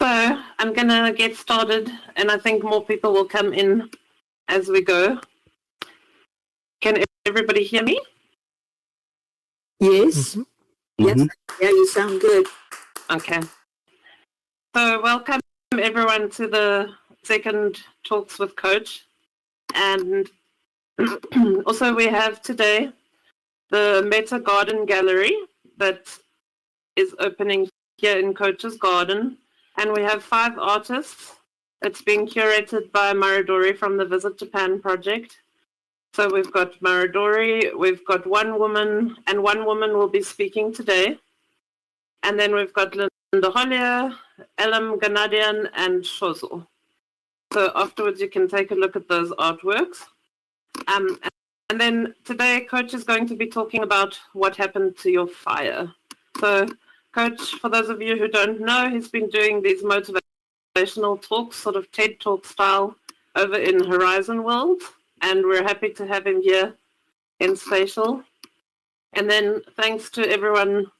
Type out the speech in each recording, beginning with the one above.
So I'm going to get started, and I think more people will come in as we go. Can everybody hear me? Yes. Mm-hmm. Yes. Mm-hmm. Yeah, you sound good. Okay. So welcome everyone to the second Talks with Coach. And also we have today the Meta Garden Gallery that is opening here in Coach's Garden. And we have 5 artists. It's being curated by Maridori from the Visit Japan project. So we've got Maridori, we've got one woman, and one woman will be speaking today. And then we've got Linda Hollier, Elam Ganadian, and Shozo. So afterwards you can take a look at those artworks. And then today Coach is going to be talking about what happened to your fire. So Coach, for those of you who don't know, he's been doing these motivational talks, sort of TED Talk style, over in Horizon World, and we're happy to have him here in Spatial. And then thanks to everyone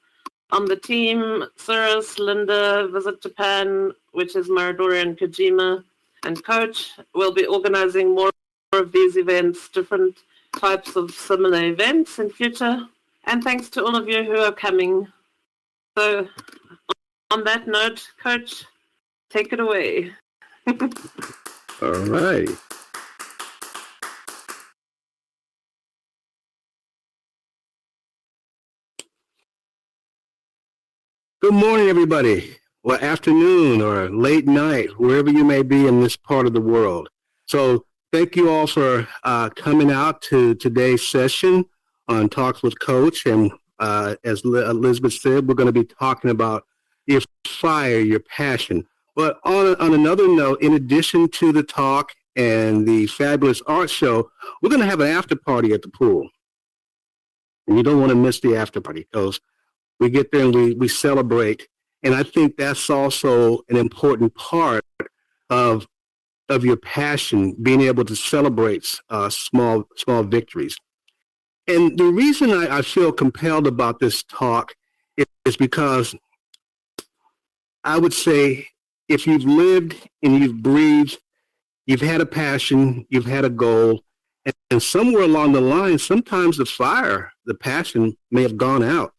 on the team, Cyrus, Linda, Visit Japan, which is Maridori and Kojima, and Coach. We'll be organizing more of these events, different types of similar events in future. And thanks to all of you who are coming. So on that note, Coach, take it away. All right. Good morning, everybody, or afternoon, or late night, wherever you may be in this part of the world. So thank you all for coming out to today's session on Talks with Coach. And as Elizabeth said, we're going to be talking about your fire, your passion. But on another note, in addition to the talk and the fabulous art show, we're going to have an after party at the pool. And you don't want to miss the after party because we get there and we celebrate. And I think that's also an important part of your passion, being able to celebrate small victories. And the reason I feel compelled about this talk is because I would say if you've lived and you've breathed, you've had a passion, you've had a goal, and somewhere along the line, sometimes the fire, the passion may have gone out.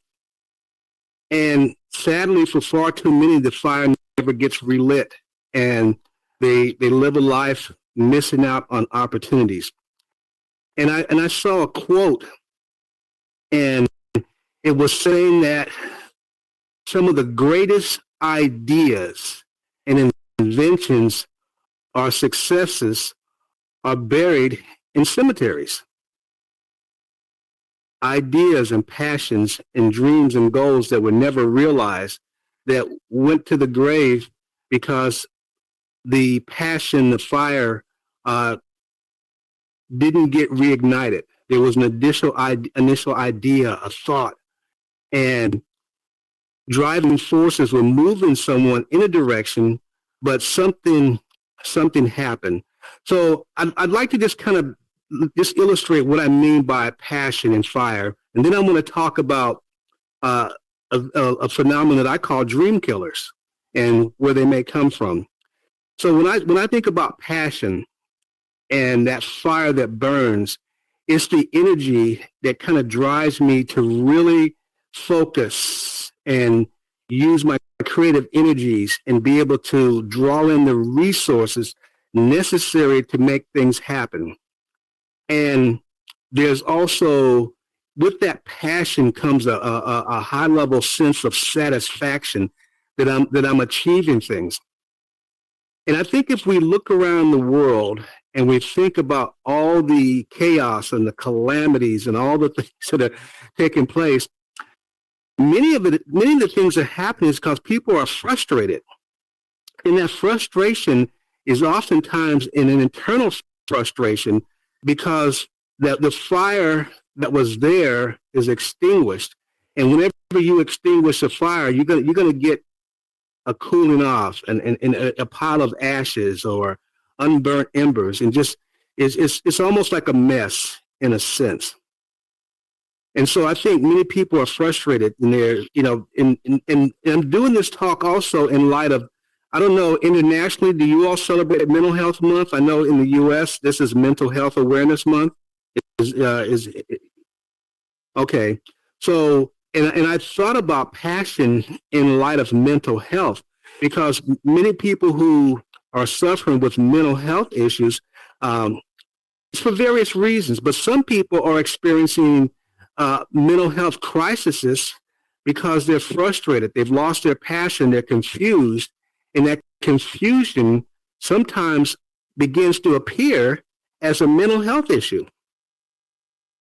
And sadly, for far too many, the fire never gets relit, and they live a life missing out on opportunities. And I saw a quote, and it was saying that some of the greatest ideas and inventions or successes are buried in cemeteries. Ideas and passions and dreams and goals that were never realized that went to the grave because the passion, the fire didn't get reignited. There was an initial idea, a thought, and driving forces were moving someone in a direction, but something happened. So I'd like to just kind of just illustrate what I mean by passion and fire. And then I'm going to talk about a phenomenon that I call dream killers and where they may come from. So when I think about passion and that fire that burns, it's the energy that kind of drives me to really focus and use my creative energies and be able to draw in the resources necessary to make things happen. And there's also, with that passion comes a high level sense of satisfaction that I'm achieving things. And I think if we look around the world and we think about all the chaos and the calamities and all the things that are taking place, many of the things that happen is because people are frustrated. And that frustration is oftentimes an internal frustration because the fire that was there is extinguished. And whenever you extinguish a fire, you're gonna get a cooling off and a pile of ashes or unburnt embers, and just it's almost like a mess in a sense. And so I think many people are frustrated, and they're, and I'm doing this talk also in light of I don't know, internationally, do you all celebrate Mental Health Month? I know in the U.S., this is Mental Health Awareness Month. Okay. So, and I thought about passion in light of mental health, because many people who are suffering with mental health issues, it's for various reasons, but some people are experiencing mental health crises because they're frustrated. They've lost their passion. They're confused. And that confusion sometimes begins to appear as a mental health issue.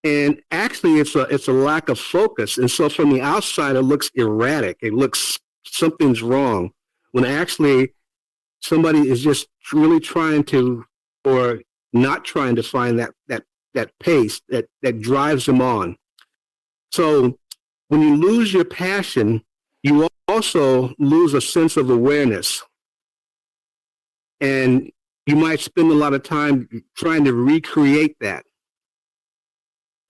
And actually, it's a lack of focus. And so from the outside, it looks erratic. It looks something's wrong, when actually somebody is just really trying to, or not trying to find that pace that drives them on. So when you lose your passion, you also lose a sense of awareness. And you might spend a lot of time trying to recreate that.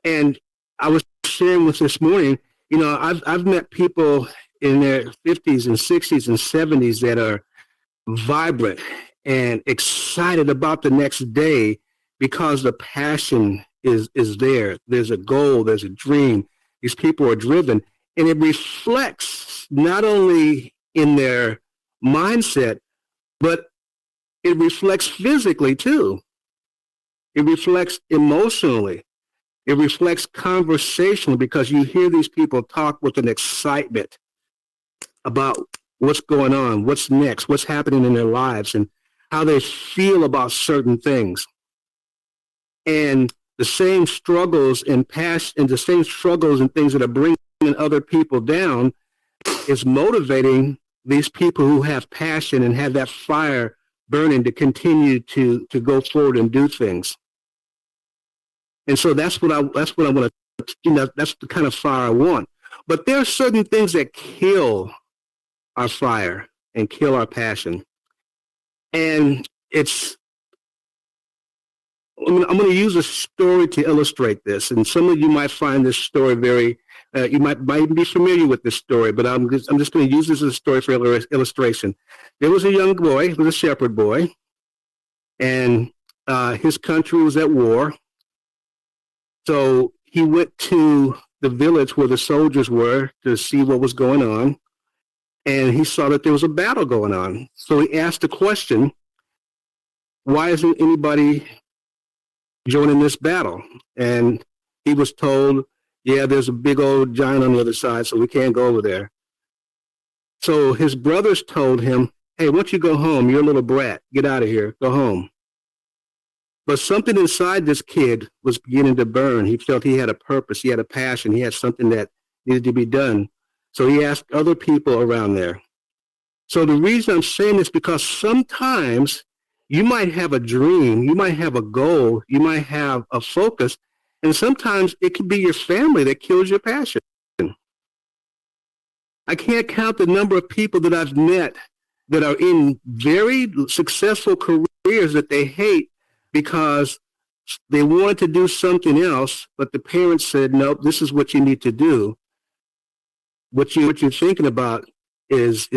And I was sharing with this morning, you know, I've met people in their 50s and 60s and 70s that are vibrant and excited about the next day because the passion is there. There's a goal, there's a dream. These people are driven, and it reflects not only in their mindset, but it reflects physically too. It reflects emotionally. It reflects conversationally, because you hear these people talk with an excitement about what's going on, what's next, what's happening in their lives, and how they feel about certain things. And the same struggles and past, and the same struggles and things that are bringing other people down is motivating these people who have passion and have that fire burning to continue to go forward and do things. And so that's what I want to, you know, that's the kind of fire I want. But there are certain things that kill our fire and kill our passion. And I'm going to use a story to illustrate this. And some of you might find this story very, you might even be familiar with this story, but I'm just going to use this as a story for illustration. There was a young boy, he was a shepherd boy, and his country was at war. So he went to the village where the soldiers were to see what was going on, and he saw that there was a battle going on. So he asked the question, why isn't anybody joining this battle? And he was told, yeah, there's a big old giant on the other side, so we can't go over there. So his brothers told him, hey, why don't you go home? You're a little brat. Get out of here. Go home. But something inside this kid was beginning to burn. He felt he had a purpose. He had a passion. He had something that needed to be done. So he asked other people around there. So the reason I'm saying this, because sometimes you might have a dream, you might have a goal, you might have a focus, and sometimes it could be your family that kills your passion. I can't count the number of people that I've met that are in very successful careers that they hate because they wanted to do something else, but the parents said, nope, this is what you need to do. What you're thinking about is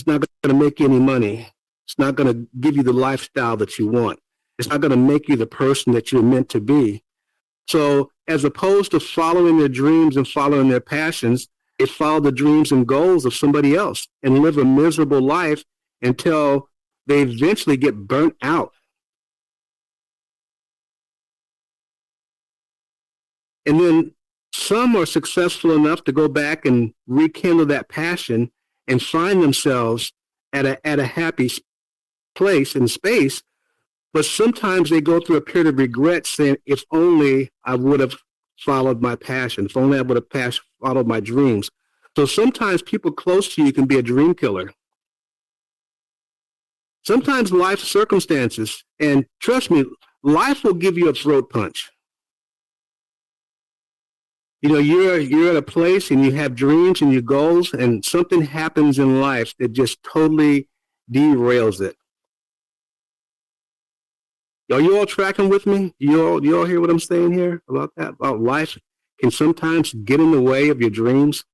not going to make you any money. It's not going to give you the lifestyle that you want. It's not going to make you the person that you're meant to be. So as opposed to following their dreams and following their passions, they follow the dreams and goals of somebody else and live a miserable life until they eventually get burnt out. And then some are successful enough to go back and rekindle that passion and find themselves at a happy place and space. But sometimes they go through a period of regret, saying, if only I would have followed my passion, if only I would have followed my dreams. So sometimes people close to you can be a dream killer. Sometimes life circumstances, and trust me, life will give you a throat punch. You know, you're at a place and you have dreams and your goals, and something happens in life that just totally derails it. Are you all tracking with me? You all hear what I'm saying here about that? About life can sometimes get in the way of your dreams.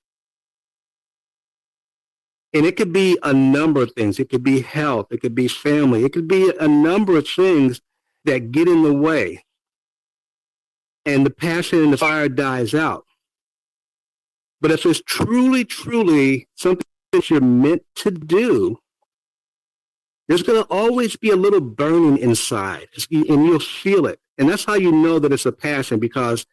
And it could be a number of things. It could be health. It could be family. It could be a number of things that get in the way. And the passion and the fire dies out. But if it's truly, truly something that you're meant to do, there's going to always be a little burning inside, and you'll feel it. And that's how you know that it's a passion, because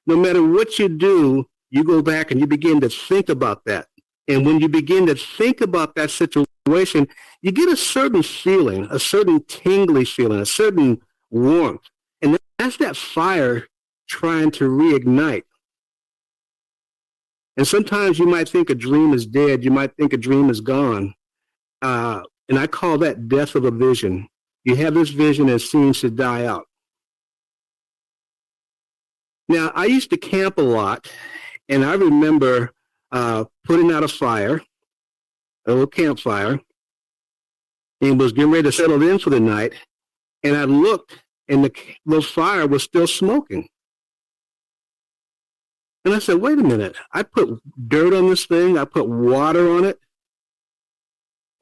no matter what you do, you go back and you begin to think about that. And when you begin to think about that situation, you get a certain feeling, a certain tingly feeling, a certain warmth. And that's that fire trying to reignite. And sometimes you might think a dream is dead. You might think a dream is gone. And I call that death of a vision. You have this vision and it seems to die out. Now, I used to camp a lot, and I remember putting out a fire, a little campfire, and was getting ready to settle in for the night. And I looked, and the fire was still smoking. And I said, wait a minute. I put dirt on this thing. I put water on it.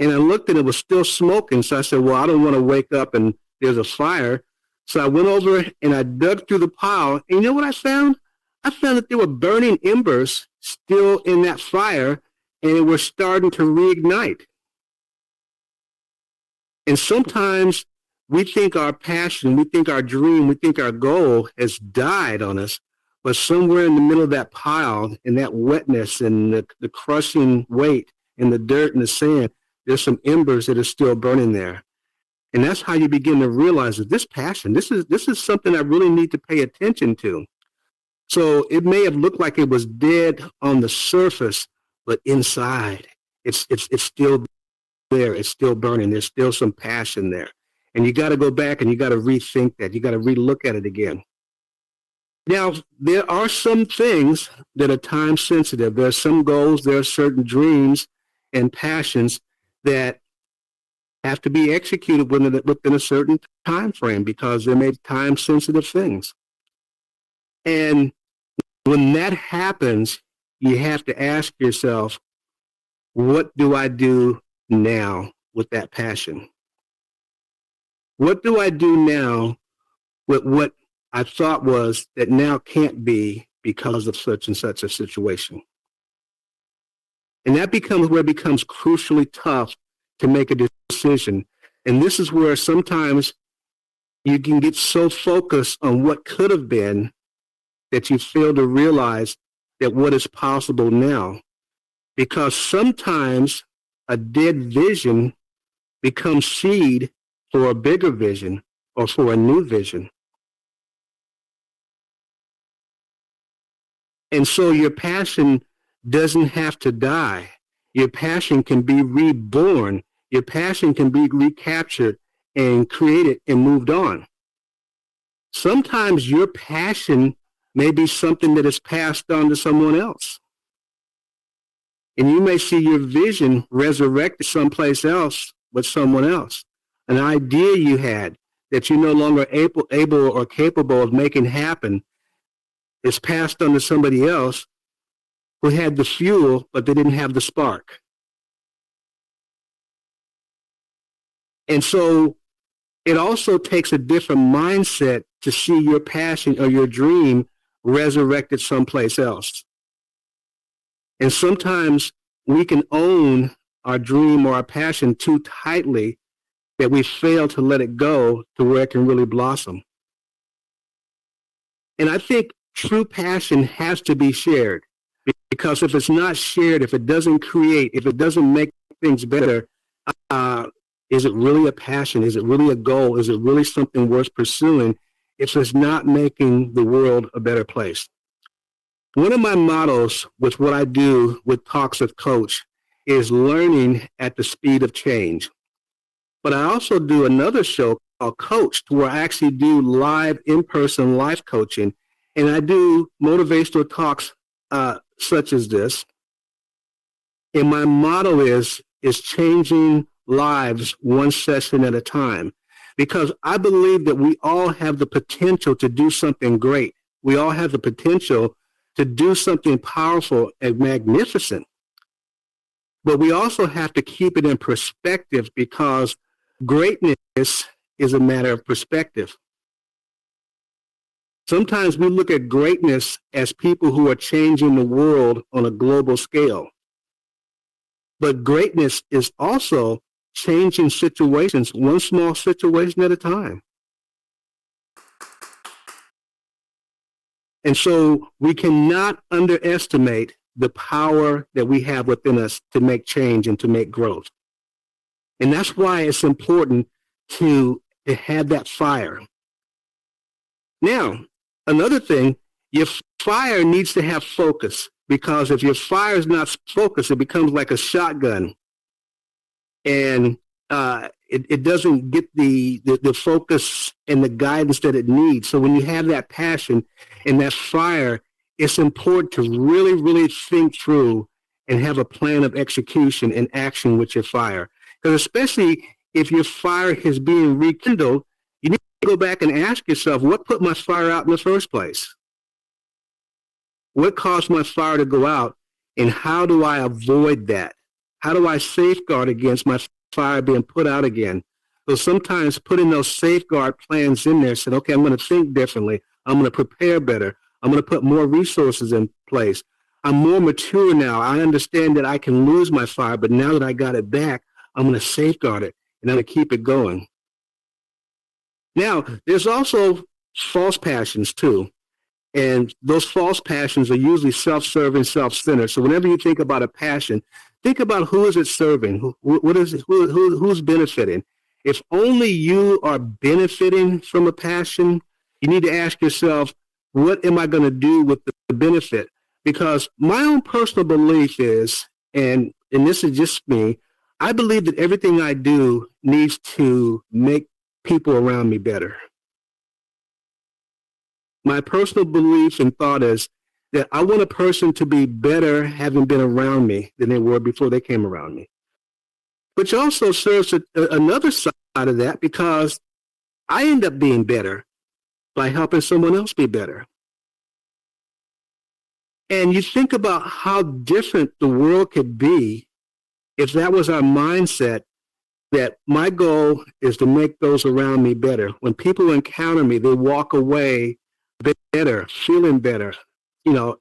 And I looked, and it was still smoking. So I said, well, I don't want to wake up and there's a fire. So I went over and I dug through the pile. And you know what I found? I found that there were burning embers still in that fire, and it was starting to reignite. And sometimes we think our passion, we think our dream, we think our goal has died on us. But somewhere in the middle of that pile, in that wetness and the crushing weight and the dirt and the sand, there's some embers that are still burning there. And that's how you begin to realize that this passion, this is something I really need to pay attention to. So it may have looked like it was dead on the surface, but inside, it's still there. It's still burning. There's still some passion there. And you got to go back and you got to rethink that. You got to relook at it again. Now, there are some things that are time sensitive. There are some goals, there are certain dreams and passions that have to be executed within a certain time frame, because they're made time sensitive things. And when that happens, you have to ask yourself, what do I do now with that passion? What do I do now with what I thought was that now can't be because of such and such a situation? And that becomes where it becomes crucially tough to make a decision. And this is where sometimes you can get so focused on what could have been that you fail to realize that what is possible now. Because sometimes a dead vision becomes seed for a bigger vision or for a new vision. And so your passion doesn't have to die. Your passion can be reborn. Your passion can be recaptured and created and moved on. Sometimes your passion may be something that is passed on to someone else. And you may see your vision resurrected someplace else with someone else. An idea you had that you're no longer able or capable of making happen is passed on to somebody else who had the fuel, but they didn't have the spark. And so it also takes a different mindset to see your passion or your dream resurrected someplace else. And sometimes we can own our dream or our passion too tightly that we fail to let it go to where it can really blossom. And I think true passion has to be shared, because if it's not shared, if it doesn't create, if it doesn't make things better, is it really a passion? Is it really a goal? Is it really something worth pursuing if it's not making the world a better place? One of my mottos with what I do with Talks with Coach is learning at the speed of change. But I also do another show called Coach, where I actually do live in-person life coaching. And I do motivational talks such as this. And my motto is changing lives one session at a time. Because I believe that we all have the potential to do something great. We all have the potential to do something powerful and magnificent. But we also have to keep it in perspective because greatness is a matter of perspective. Sometimes we look at greatness as people who are changing the world on a global scale. But greatness is also changing situations, one small situation at a time. And so we cannot underestimate the power that we have within us to make change and to make growth. And that's why it's important to have that fire. Now, another thing, your fire needs to have focus, because if your fire is not focused, it becomes like a shotgun. And it doesn't get the focus and the guidance that it needs. So when you have that passion and that fire, it's important to really, really think through and have a plan of execution and action with your fire. Because especially if your fire is being rekindled, you need to go back and ask yourself, what put my fire out in the first place? What caused my fire to go out, and how do I avoid that? How do I safeguard against my fire being put out again? So sometimes putting those safeguard plans in there, saying, okay, I'm going to think differently. I'm going to prepare better. I'm going to put more resources in place. I'm more mature now. I understand that I can lose my fire, but now that I got it back, I'm going to safeguard it, and I'm going to keep it going. Now, there's also false passions too. And those false passions are usually self-serving, self-centered. So whenever you think about a passion, think about who is it serving? Who's benefiting? If only you are benefiting from a passion, you need to ask yourself, what am I going to do with the benefit? Because my own personal belief is, and this is just me, I believe that everything I do needs to make people around me better. My personal belief and thought is that I want a person to be better having been around me than they were before they came around me. Which also serves another side of that, because I end up being better by helping someone else be better. And you think about how different the world could be if that was our mindset, that my goal is to make those around me better. When people encounter me, they walk away better, feeling better,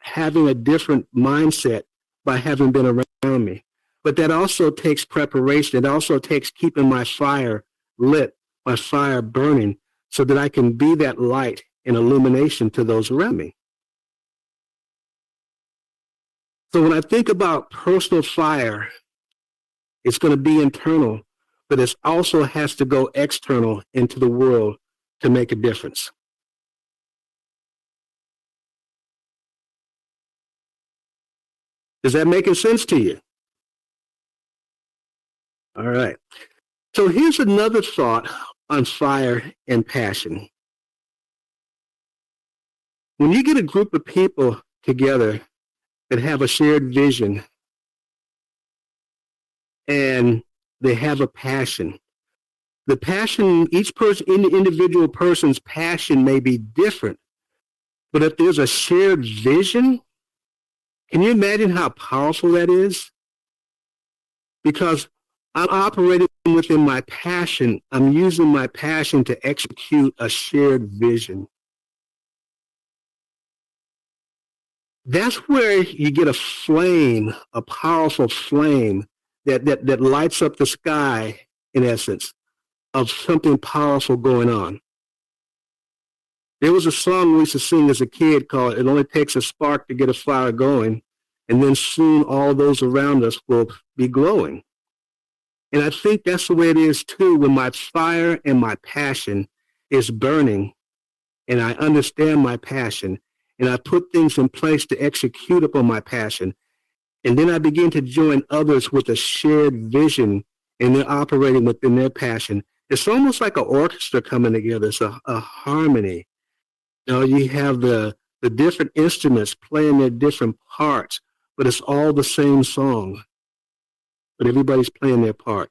having a different mindset by having been around me. But that also takes preparation. It also takes keeping my fire lit, my fire burning, so that I can be that light and illumination to those around me. So when I think about personal fire, it's going to be internal, but it also has to go external into the world to make a difference. Is that making sense to you? All right. So here's another thought on fire and passion. When you get a group of people together that have a shared vision and they have a passion, the passion, each person, individual person's passion may be different, but if there's a shared vision, can you imagine how powerful that is? Because I'm operating within my passion. I'm using my passion to execute a shared vision. That's where you get a flame, a powerful flame that lights up the sky, in essence, of something powerful going on. There was a song we used to sing as a kid called "It Only Takes a Spark to Get a Fire Going," and then soon all those around us will be glowing. And I think that's the way it is too, when my fire and my passion is burning, and I understand my passion, and I put things in place to execute upon my passion, and then I begin to join others with a shared vision, and they're operating within their passion. It's almost like an orchestra coming together. It's a harmony. You have the different instruments playing their different parts, but it's all the same song. But everybody's playing their part.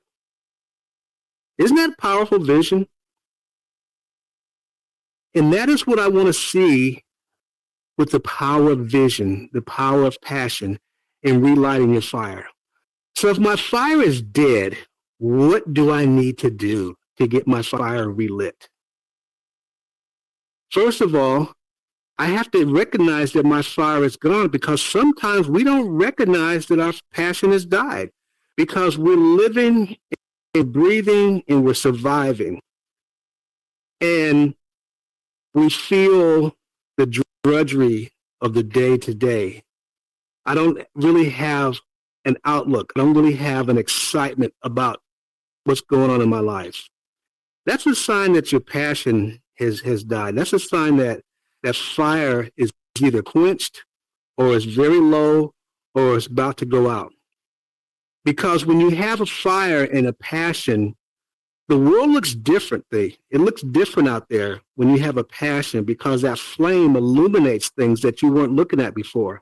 Isn't that a powerful vision? And that is what I want to see with the power of vision, the power of passion, in relighting your fire. So if my fire is dead, what do I need to do to get my fire relit? First of all, I have to recognize that my fire is gone, because sometimes we don't recognize that our passion has died because we're living and breathing and we're surviving. And we feel the drudgery of the day to day. I don't really have an outlook. I don't really have an excitement about what's going on in my life. That's a sign that your passion has died. That's a sign that that fire is either quenched or is very low or is about to go out. Because when you have a fire and a passion, the world looks different. It looks different out there when you have a passion, because that flame illuminates things that you weren't looking at before.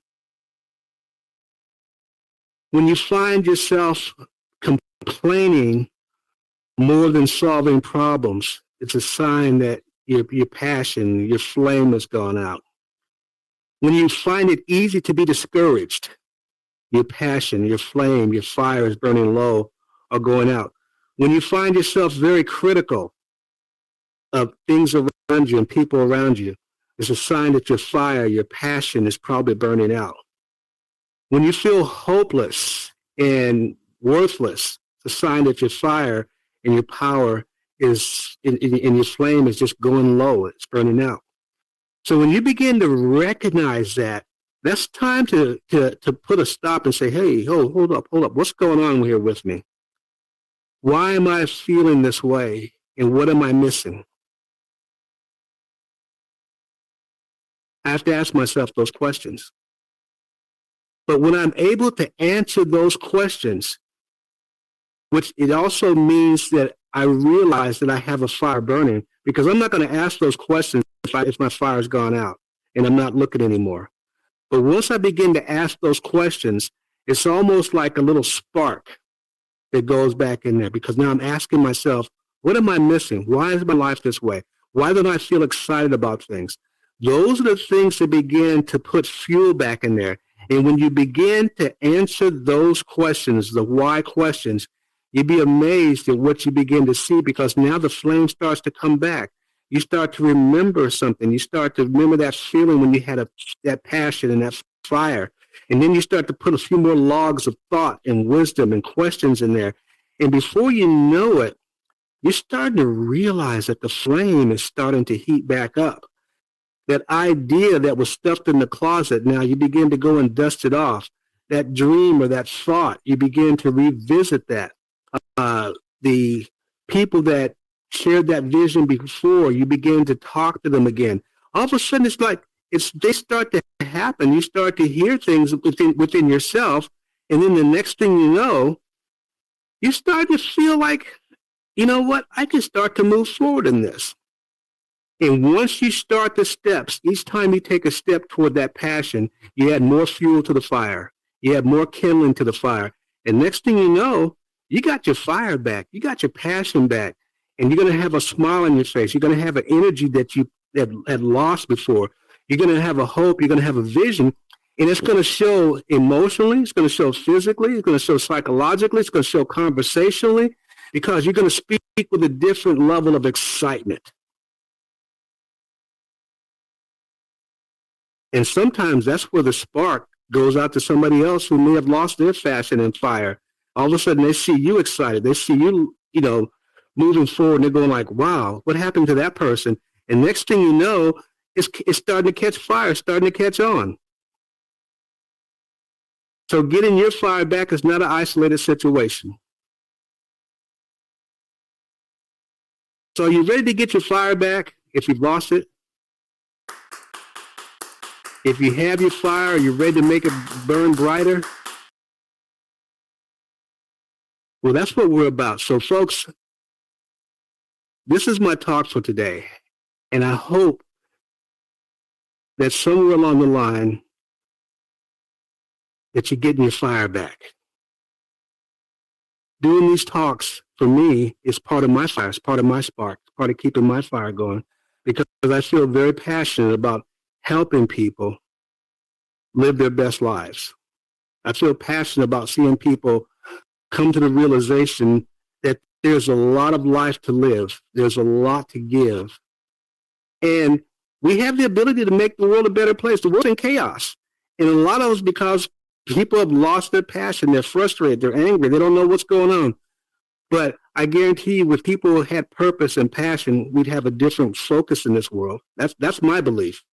When you find yourself complaining more than solving problems, it's a sign that your passion, your flame has gone out. When you find it easy to be discouraged, your passion, your flame, your fire is burning low or going out. When you find yourself very critical of things around you and people around you, it's a sign that your fire, your passion is probably burning out. When you feel hopeless and worthless, it's a sign that your fire and your power is, and your flame is just going low. It's burning out. So when you begin to recognize that, that's time to put a stop and say, hey, hold up. What's going on here with me? Why am I feeling this way? And what am I missing? I have to ask myself those questions. But when I'm able to answer those questions, which it also means that I realize that I have a fire burning, because I'm not going to ask those questions if my fire's gone out and I'm not looking anymore. But once I begin to ask those questions, it's almost like a little spark that goes back in there, because now I'm asking myself, what am I missing? Why is my life this way? Why don't I feel excited about things? Those are the things that begin to put fuel back in there. And when you begin to answer those questions, the why questions, you'd be amazed at what you begin to see, because now the flame starts to come back. You start to remember something. You start to remember that feeling when you had that passion and that fire. And then you start to put a few more logs of thought and wisdom and questions in there. And before you know it, you're starting to realize that the flame is starting to heat back up. That idea that was stuffed in the closet, now you begin to go and dust it off. That dream or that thought, you begin to revisit that. The people that shared that vision before, you begin to talk to them again. All of a sudden, it's like they start to happen. You start to hear things within yourself, and then the next thing you know, you start to feel like, you know what, I can start to move forward in this. And once you start the steps, each time you take a step toward that passion, you add more fuel to the fire. You add more kindling to the fire. And next thing you know, you got your fire back. You got your passion back. And you're going to have a smile on your face. You're going to have an energy that you had lost before. You're going to have a hope. You're going to have a vision. And it's going to show emotionally. It's going to show physically. It's going to show psychologically. It's going to show conversationally, because you're going to speak with a different level of excitement. And sometimes that's where the spark goes out to somebody else who may have lost their passion and fire. All of a sudden, they see you excited. They see you, moving forward, and they're going like, wow, what happened to that person? And next thing you know, it's starting to catch fire, starting to catch on. So getting your fire back is not an isolated situation. So are you ready to get your fire back if you've lost it? If you have your fire, are you ready to make it burn brighter? Well, that's what we're about. So, folks, this is my talk for today. And I hope that somewhere along the line that you're getting your fire back. Doing these talks, for me, is part of my fire. It's part of my spark. It's part of keeping my fire going, because I feel very passionate about helping people live their best lives. I feel passionate about seeing people come to the realization that there's a lot of life to live. There's a lot to give. And we have the ability to make the world a better place. The world's in chaos. And a lot of it's because people have lost their passion. They're frustrated. They're angry. They don't know what's going on. But I guarantee you, if people had purpose and passion, we'd have a different focus in this world. That's my belief.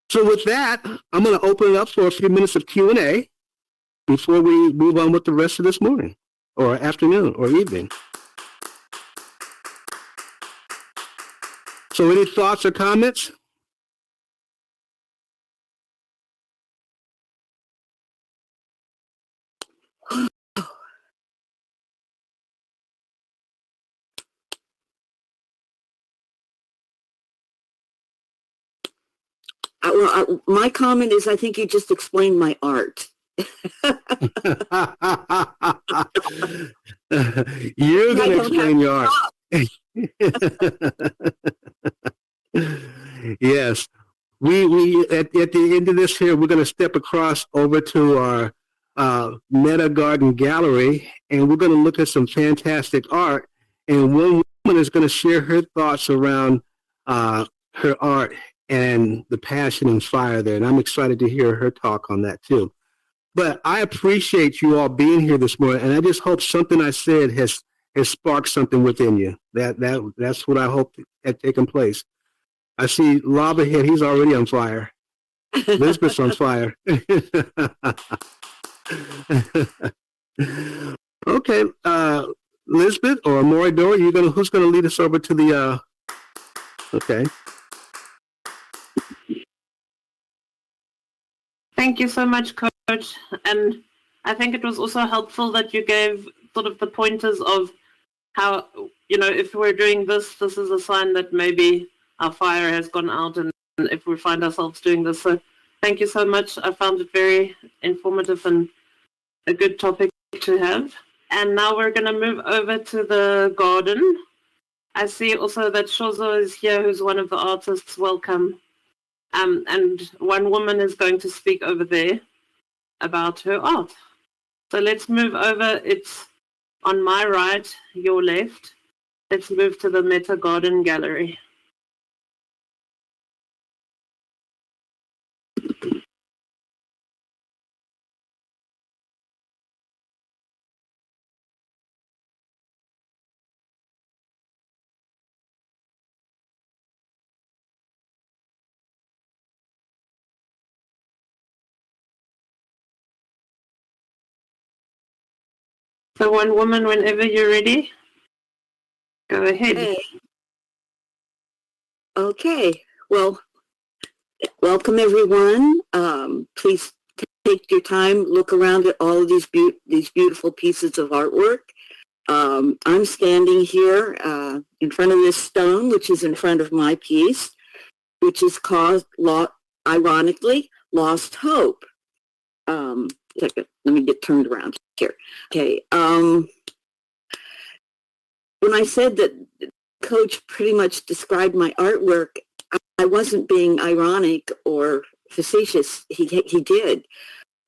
So with that, I'm going to open it up for a few minutes of Q&A before we move on with the rest of this morning or afternoon or evening. So any thoughts or comments? My comment is, I think you just explained my art. You're going to explain your art. Yes. We at the end of this here, we're going to step across over to our Meta Garden Gallery, and we're going to look at some fantastic art. And one woman is going to share her thoughts around her art and the passion and fire there. And I'm excited to hear her talk on that too. But I appreciate you all being here this morning, and I just hope something I said has sparked something within you. That's what I hope had taken place. I see Lava Head, he's already on fire. Lisbeth's on fire. Okay, Lisbeth or Moridor, who's gonna lead us over to the okay. Thank you so much, Coach. And I think it was also helpful that you gave sort of the pointers of how, if we're doing this, this is a sign that maybe our fire has gone out, and if we find ourselves doing this. So thank you so much. I found it very informative and a good topic to have. And now we're going to move over to the garden. I see also that Shozo is here, who's one of the artists. Welcome. And one woman is going to speak over there about her art. So let's move over. It's on my right, your left. Let's move to the Meta Garden Gallery. So one woman, whenever you're ready, go ahead. Hey. Okay. Well, welcome everyone. Please take your time, look around at all of these beautiful pieces of artwork. I'm standing here in front of this stone, which is in front of my piece, which is called, ironically, Lost Hope. Second, let me get turned around here. Okay. When I said that Coach pretty much described my artwork, I wasn't being ironic or facetious. He did.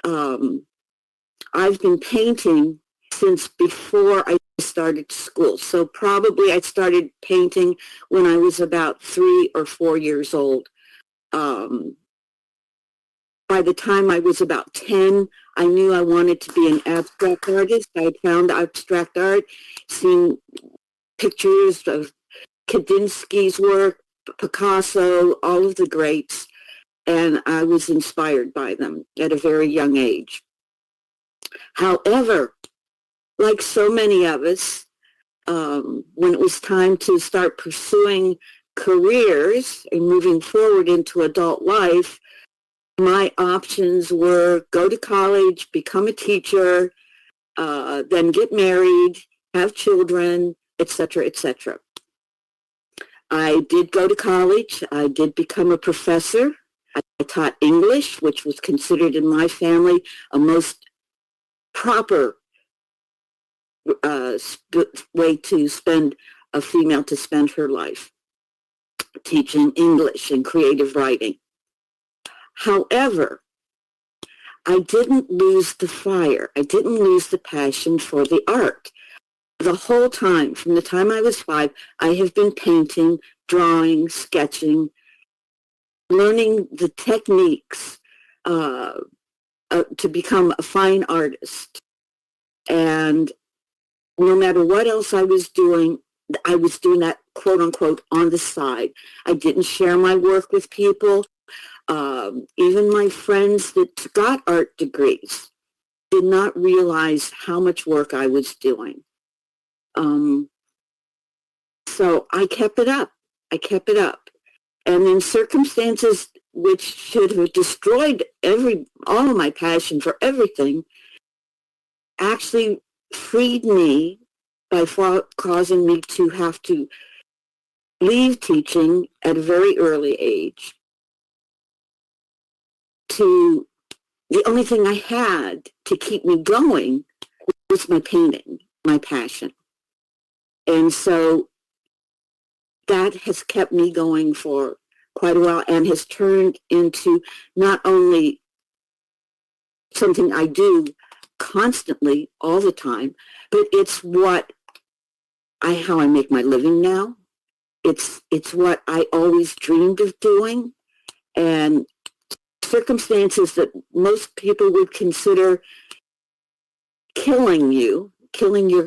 I've been painting since before I started school. So probably I started painting when I was about 3 or 4 years old. By the time I was about 10, I knew I wanted to be an abstract artist. I had found abstract art, seen pictures of Kandinsky's work, Picasso, all of the greats, and I was inspired by them at a very young age. However, like so many of us, when it was time to start pursuing careers and moving forward into adult life, my options were go to college, become a teacher, then get married, have children, etc., etc. I did go to college. I did become a professor. I taught English, which was considered in my family a most proper way to spend a female to spend her life, teaching English and creative writing. However, I didn't lose the fire. I didn't lose the passion for the art. The whole time, from the time I was 5, I have been painting, drawing, sketching, learning the techniques to become a fine artist. And no matter what else I was doing that, quote unquote, on the side. I didn't share my work with people. Even my friends that got art degrees did not realize how much work I was doing. So I kept it up. And in circumstances which should have destroyed all of my passion for everything, actually freed me by causing me to have to leave teaching at a very early age. The only thing I had to keep me going was my painting, my passion. And so that has kept me going for quite a while and has turned into not only something I do constantly all the time, but it's how I make my living now. It's what I always dreamed of doing, and circumstances that most people would consider killing your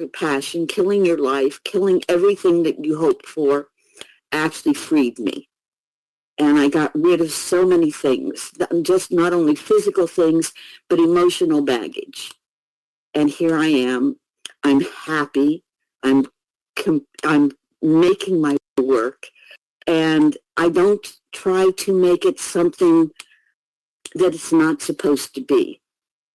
passion, killing your life, killing everything that you hoped for, actually freed me. And I got rid of so many things, just not only physical things, but emotional baggage. And here I am. I'm happy. I'm making my work, and I don't try to make it something that it's not supposed to be.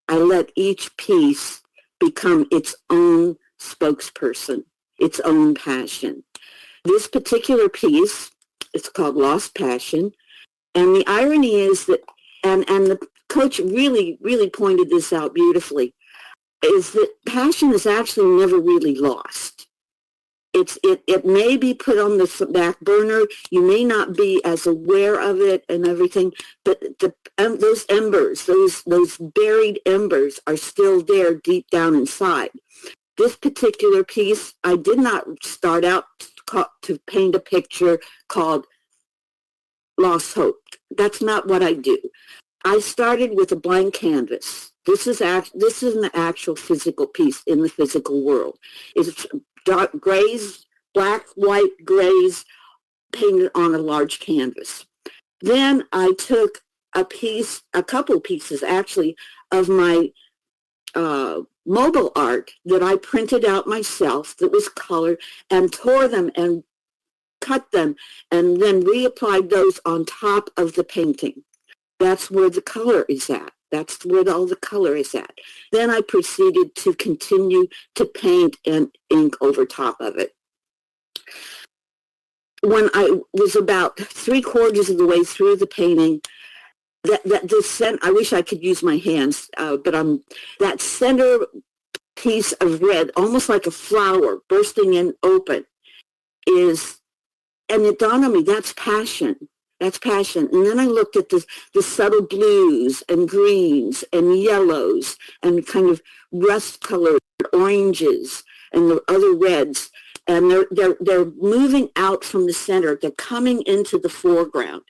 I let each piece become its own spokesperson, its own passion. This particular piece, it's called Lost Passion, and the irony is that, and the coach really, really pointed this out beautifully, is that passion is actually never really lost. It may be put on the back burner. You may not be as aware of it and everything, but those embers, those buried embers are still there deep down inside. This particular piece, I did not start out to paint a picture called Lost Hope. That's not what I do. I started with a blank canvas. This is an actual physical piece in the physical world. It's dark grays, black, white, grays, painted on a large canvas. Then I took a couple pieces actually, of my mobile art that I printed out myself that was colored, and tore them and cut them, and then reapplied those on top of the painting. That's where the color is at. That's where all the color is at. Then I proceeded to continue to paint and ink over top of it. When I was about 3/4 of the way through the painting, I wish I could use my hands, but that center piece of red, almost like a flower bursting in open, and it dawned on me, that's passion. That's passion. And then I looked at the subtle blues and greens and yellows and kind of rust-colored oranges and the other reds. And they're moving out from the center. They're coming into the foreground.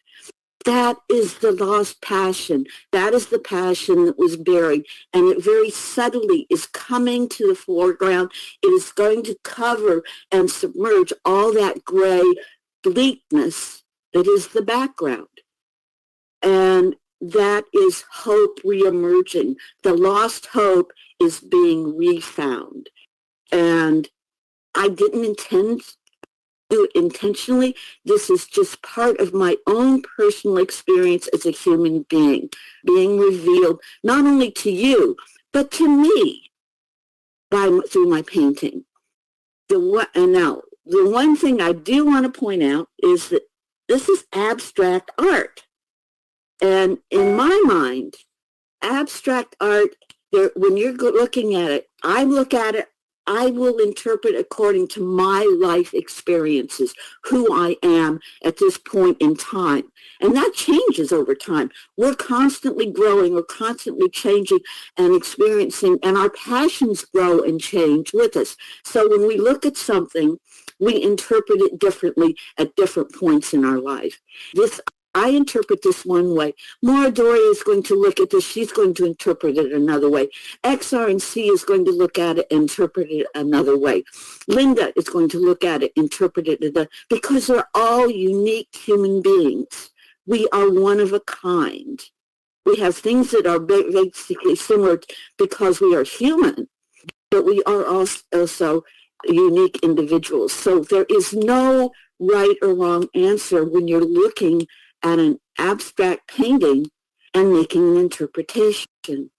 That is the lost passion. That is the passion that was buried. And it very subtly is coming to the foreground. It is going to cover and submerge all that gray bleakness that is the background. And that is hope reemerging. The lost hope is being refound. And I didn't intend to do it intentionally. This is just part of my own personal experience as a human being, being revealed not only to you, but to me through my painting. Now, the one thing I do want to point out is that this is abstract art. And in my mind, abstract art, when you're looking at it, I look at it I will interpret according to my life experiences, who I am at this point in time. And that changes over time. We're constantly growing, we're constantly changing and experiencing, and our passions grow and change with us. So when we look at something, we interpret it differently at different points in our life. I interpret this one way. Maura Doria is going to look at this. She's going to interpret it another way. XR and C is going to look at it and interpret it another way. Linda is going to look at it, interpret it another, because they're all unique human beings. We are one of a kind. We have things that are basically similar because we are human, but we are also unique individuals. So there is no right or wrong answer when you're looking at an abstract painting and making an interpretation.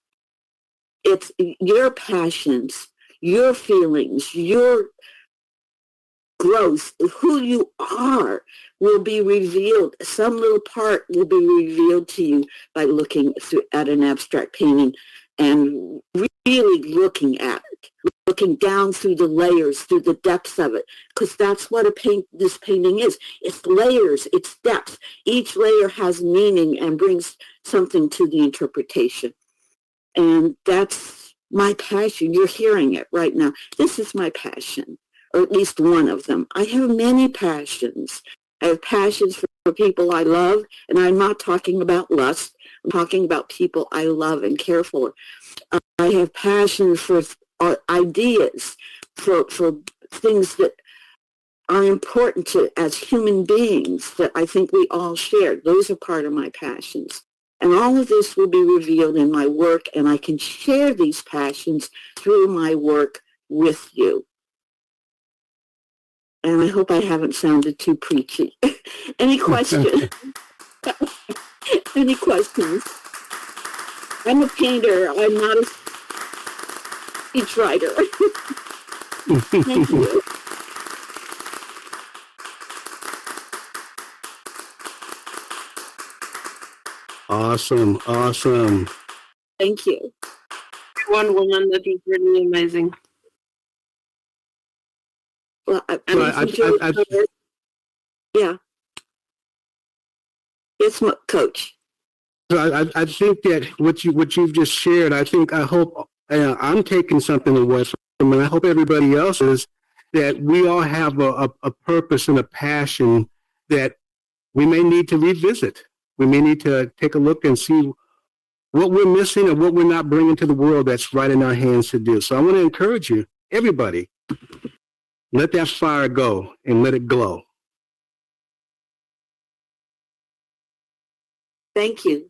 It's your passions, your feelings, your growth, who you are will be revealed. Some little part will be revealed to you by looking at an abstract painting and really looking at it, looking down through the layers, through the depths of it, because that's what this painting is. It's layers, it's depth. Each layer has meaning and brings something to the interpretation. And that's my passion. You're hearing it right now. This is my passion, or at least one of them. I have many passions. I have passions for people I love, and I'm not talking about lust. I'm talking about people I love and care for. I have passion for ideas, for things that are important to as human beings that I think we all share. Those are part of my passions. And all of this will be revealed in my work, and I can share these passions through my work with you. And I hope I haven't sounded too preachy. Any questions? Any questions? I'm a painter. I'm not a speechwriter. Thank you. Awesome. Awesome. Thank you. One woman that was really amazing. Well, yeah. Yes, Coach. So I think that what you've just shared, I hope I'm taking something away from it. And I hope everybody else is, that we all have a purpose and a passion that we may need to revisit. We may need to take a look and see what we're missing or what we're not bringing to the world that's right in our hands to do. So I want to encourage you, everybody, let that fire go and let it glow. Thank you.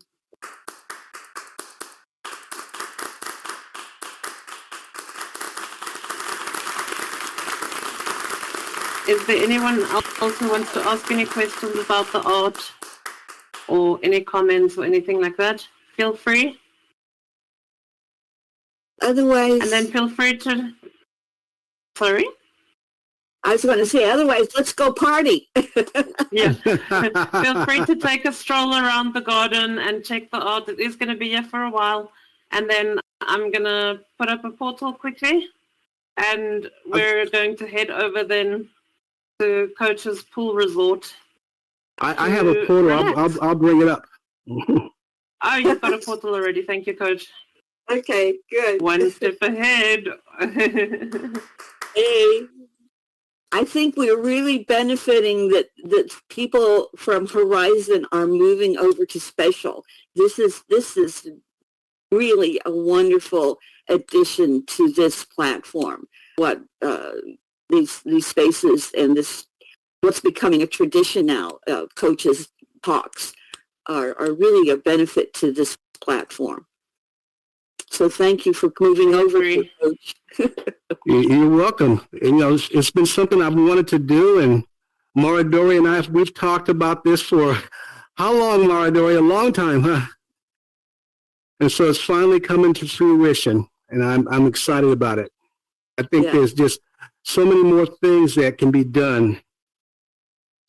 Is there anyone else who wants to ask any questions about the art or any comments or anything like that? Feel free. Otherwise... And then feel free to... Sorry? I was going to say, otherwise, let's go party. Yeah. Feel free to take a stroll around the garden and check the art. It is going to be here for a while. And then I'm going to put up a portal quickly. And we're going to head over then to Coach's Pool Resort. I have a portal. I'll bring it up. Oh, you've got a portal already. Thank you, Coach. Okay, good. One step ahead. Hey. I think we're really benefiting that people from Horizon are moving over to Spatial. This is really a wonderful addition to this platform. What these spaces and this what's becoming a tradition now, coaches talks are really a benefit to this platform. So thank you for moving over to Coach. You're welcome. It's been something I've wanted to do, and Maura Doria and we've talked about this for how long, Maura Doria? A long time, huh? And so it's finally coming to fruition, and I'm excited about it. I think there's just so many more things that can be done.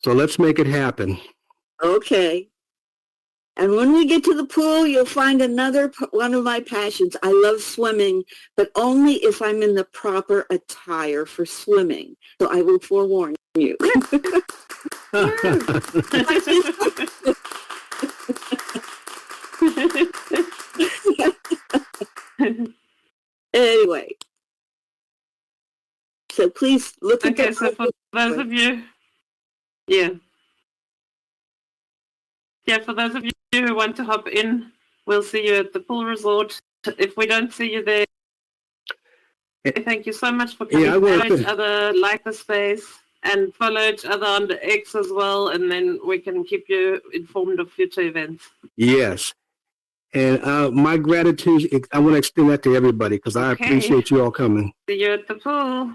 So let's make it happen. Okay. And when we get to the pool, you'll find another one of my passions. I love swimming, but only if I'm in the proper attire for swimming. So I will forewarn you. Anyway. So please look at Okay, so for those of you, for those of you who want to hop in, we'll see you at the pool resort. If we don't see you there, thank you so much for coming. Follow each other, like the space, and follow each other on the X as well, and then we can keep you informed of future events. Yes. And my gratitude, I want to extend that to everybody because I appreciate you all coming. See you at the pool.